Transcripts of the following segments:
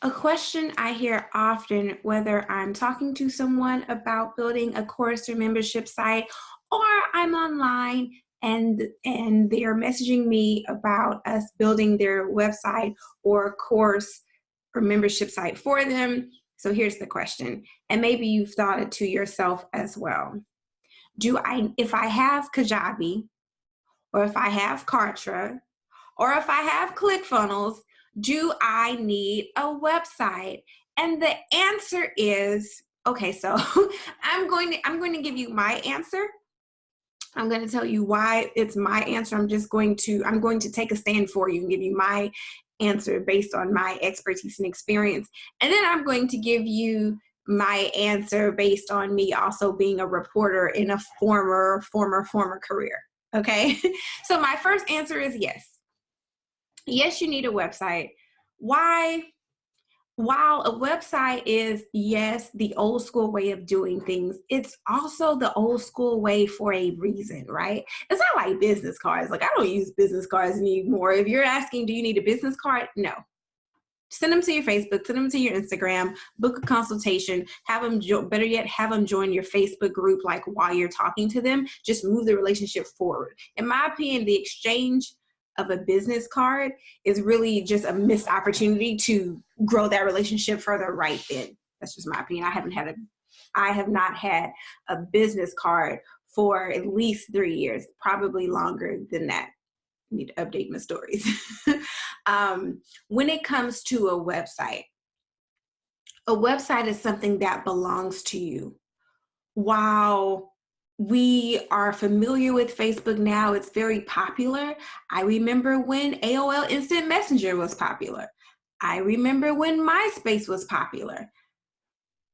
A question I hear often, whether I'm talking to someone about building a course or membership site, or I'm online and they are messaging me about us building their website or course or membership site for them. So here's the question, and maybe you've thought it to yourself as well. If I have Kajabi, or if I have Kartra, or if I have ClickFunnels, do I need a website? And the answer is, okay, so I'm going to give you my answer. I'm going to tell you why it's my answer. I'm going to take a stand for you and give you my answer based on my expertise and experience. And then I'm going to give you my answer based on me also being a reporter in a former career. Okay. So my first answer is yes. Yes, you need a website. Why? While a website is, yes, the old school way of doing things, it's also the old school way for a reason, right? It's not like business cards. Like, I don't use business cards anymore. If you're asking, do you need a business card? No. Send them to your Facebook, send them to your Instagram, book a consultation, have them, better yet, have them join your Facebook group, like while you're talking to them, just move the relationship forward. In my opinion, the exchange of a business card is really just a missed opportunity to grow that relationship further right then. That's just my opinion. I have not had a business card for at least 3 years, probably longer than that. I need to update my stories. When it comes to a website is something that belongs to you. While we are familiar with Facebook now, it's very popular. I remember when AOL Instant Messenger was popular. I remember when MySpace was popular.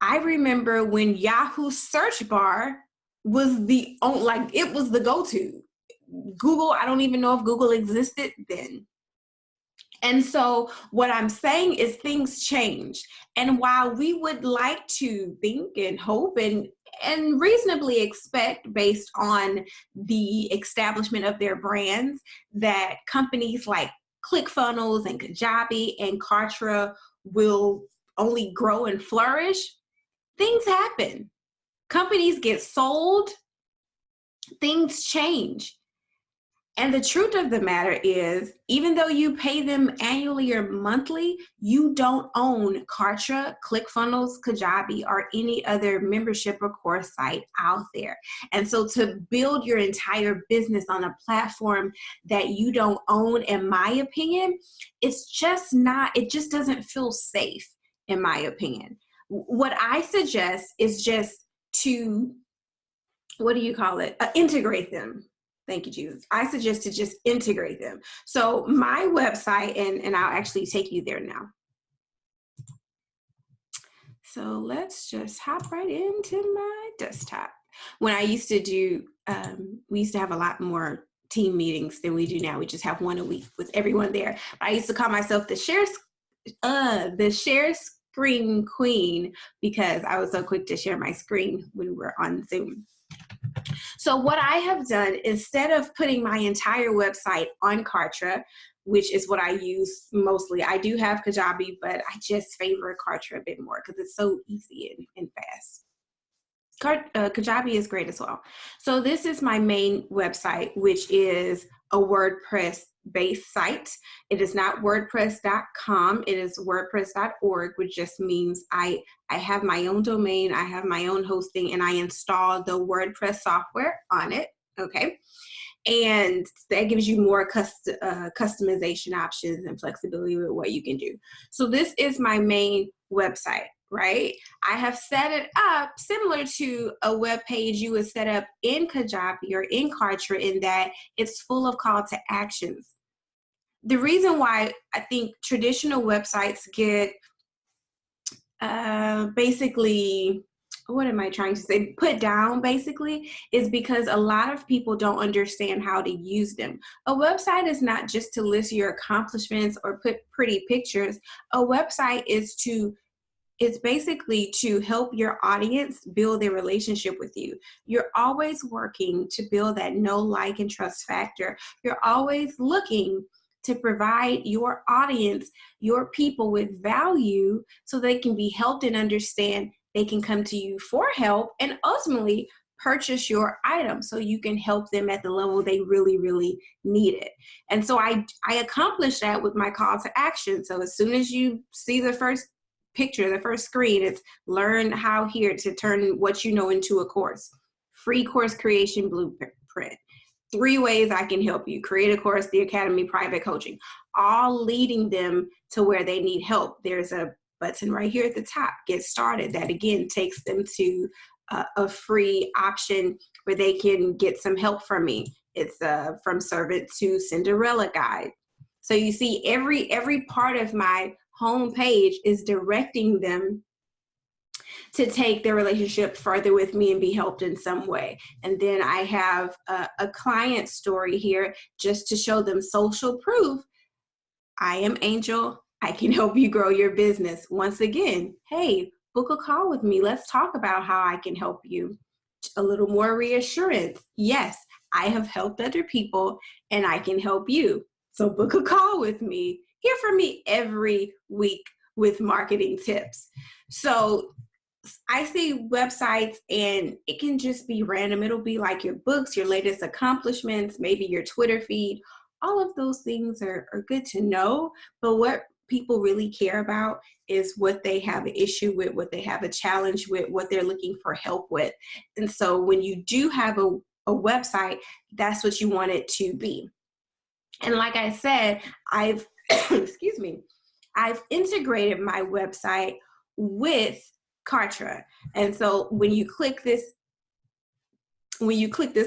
I remember when Yahoo search bar was it was the go-to. Google, I don't even know if Google existed then. And so what I'm saying is things change. And while we would like to think and hope and reasonably expect, based on the establishment of their brands, that companies like ClickFunnels and Kajabi and Kartra will only grow and flourish, things happen. Companies get sold, things change. And the truth of the matter is, even though you pay them annually or monthly, you don't own Kartra, ClickFunnels, Kajabi, or any other membership or course site out there. And so to build your entire business on a platform that you don't own, in my opinion, it just doesn't feel safe, in my opinion. What I suggest is just to, integrate them. Thank you, Jesus. I suggest to just integrate them. So my website, and I'll actually take you there now. So let's just hop right into my desktop. When I used to do, we used to have a lot more team meetings than we do now. We just have one a week with everyone there. I used to call myself the share screen queen, because I was so quick to share my screen when we were on Zoom. So what I have done, instead of putting my entire website on Kartra, which is what I use mostly, I do have Kajabi, but I just favor Kartra a bit more because it's so easy and fast. Kajabi is great as well. So this is my main website, which is a WordPress-based site. It is not WordPress.com. It is WordPress.org, which just means I have my own domain, I have my own hosting, and I install the WordPress software on it. Okay. And that gives you more customization options and flexibility with what you can do. So this is my main website, right? I have set it up similar to a web page you would set up in Kajabi or in Kartra, in that it's full of call to actions. The reason why I think traditional websites get basically, what am I trying to say, put down basically, is because a lot of people don't understand how to use them. A website is not just to list your accomplishments or put pretty pictures. A website is it's basically to help your audience build their relationship with you. You're always working to build that know, like, and trust factor. You're always looking to provide your audience, your people with value so they can be helped and understand they can come to you for help and ultimately purchase your item so you can help them at the level they really, really need it. And so I accomplished that with my call to action. So as soon as you see the first picture, the first screen, it's learn how here to turn what you know into a course. Free course creation blueprint. 3 ways I can help you. Create a course, the academy, private coaching, all leading them to where they need help. There's a button right here at the top, get started. That again takes them to a free option where they can get some help from me. It's from servant to Cinderella guide. So you see every part of my home page is directing them to take their relationship further with me and be helped in some way. And then I have a client story here just to show them social proof. I am Angel. I can help you grow your business. Once again, hey, book a call with me. Let's talk about how I can help you. A little more reassurance. Yes, I have helped other people and I can help you. So book a call with me. Hear from me every week with marketing tips. So I see websites and it can just be random. It'll be like your books, your latest accomplishments, maybe your Twitter feed. All of those things are good to know, but what people really care about is what they have an issue with, what they have a challenge with, what they're looking for help with. And so when you do have a website, that's what you want it to be. And like I said, I've, excuse me, I've integrated my website with Kartra. And so when you click this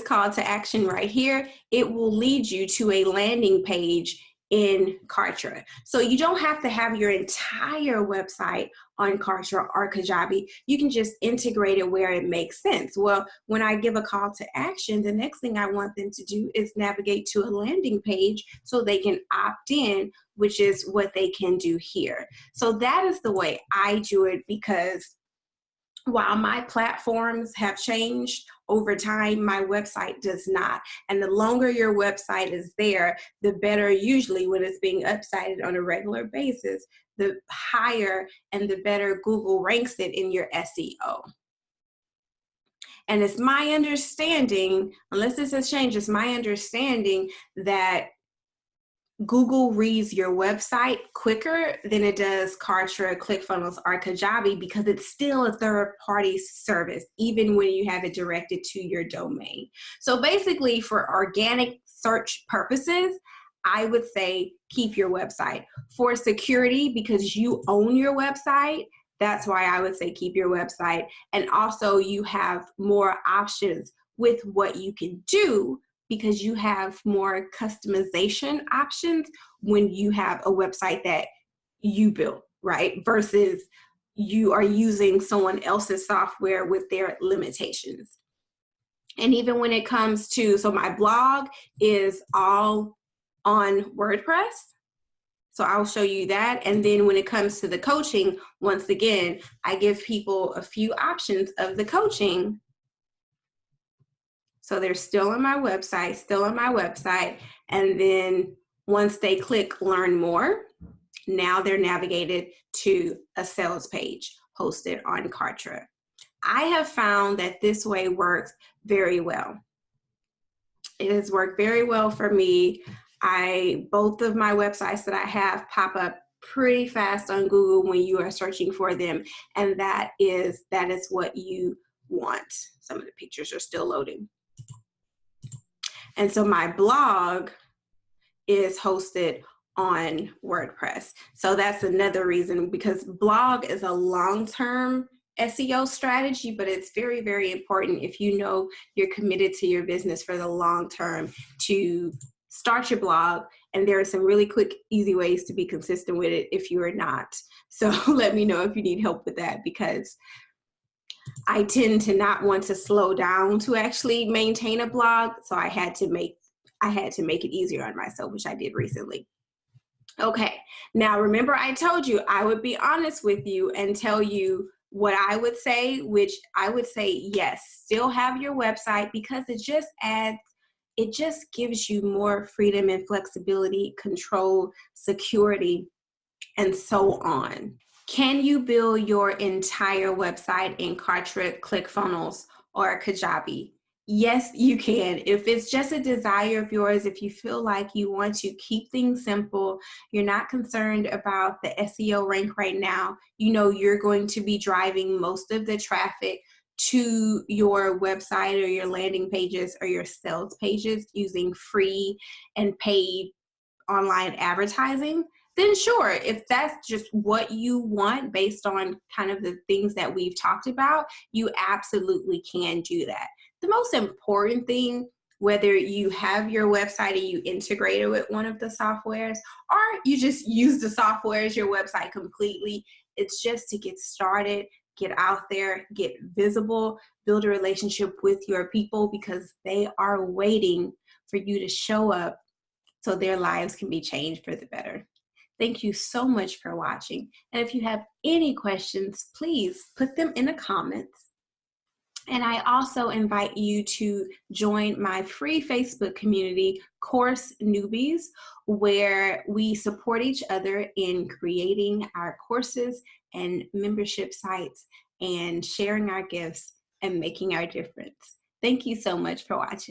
call to action right here, it will lead you to a landing page in Kartra. So you don't have to have your entire website on Kartra or Kajabi. You can just integrate it where it makes sense. Well, when I give a call to action, the next thing I want them to do is navigate to a landing page so they can opt in, which is what they can do here. So that is the way I do it, because while my platforms have changed over time, my website does not. And the longer your website is there, the better usually when it's being updated on a regular basis, the higher and the better Google ranks it in your SEO. And it's my understanding, unless this has changed, it's my understanding that Google reads your website quicker than it does Kartra, ClickFunnels, or Kajabi, because it's still a third-party service, even when you have it directed to your domain. So basically, for organic search purposes, I would say keep your website. For security, because you own your website, that's why I would say keep your website. And also, you have more options with what you can do, because you have more customization options when you have a website that you built, right? Versus you are using someone else's software with their limitations. And even when it comes to, so my blog is all on WordPress. So I'll show you that. And then when it comes to the coaching, once again, I give people a few options of the coaching. So they're still on my website, and then once they click learn more, now they're navigated to a sales page hosted on Kartra. I have found that this way works very well. It has worked very well for me. Both of my websites that I have pop up pretty fast on Google when you are searching for them, and that is what you want. Some of the pictures are still loading. And so my blog is hosted on WordPress. So that's another reason, because blog is a long-term SEO strategy, but it's very, very important if you know you're committed to your business for the long term to start your blog. And there are some really quick, easy ways to be consistent with it if you are not. So let me know if you need help with that, because I tend to not want to slow down to actually maintain a blog. So I had to make it easier on myself, which I did recently. Okay, now remember I told you I would be honest with you and tell you what I would say, which I would say, yes, still have your website, because it just adds it just gives you more freedom and flexibility, control, security, and so on. Can you build your entire website in Kartra, ClickFunnels, or Kajabi? Yes, you can. If it's just a desire of yours, if you feel like you want to keep things simple, you're not concerned about the SEO rank right now, you know you're going to be driving most of the traffic to your website or your landing pages or your sales pages using free and paid online advertising, then sure, if that's just what you want based on kind of the things that we've talked about, you absolutely can do that. The most important thing, whether you have your website and you integrate it with one of the softwares, or you just use the software as your website completely, it's just to get started, get out there, get visible, build a relationship with your people because they are waiting for you to show up so their lives can be changed for the better. Thank you so much for watching. And if you have any questions, please put them in the comments. And I also invite you to join my free Facebook community, Course Newbies, where we support each other in creating our courses and membership sites and sharing our gifts and making our difference. Thank you so much for watching.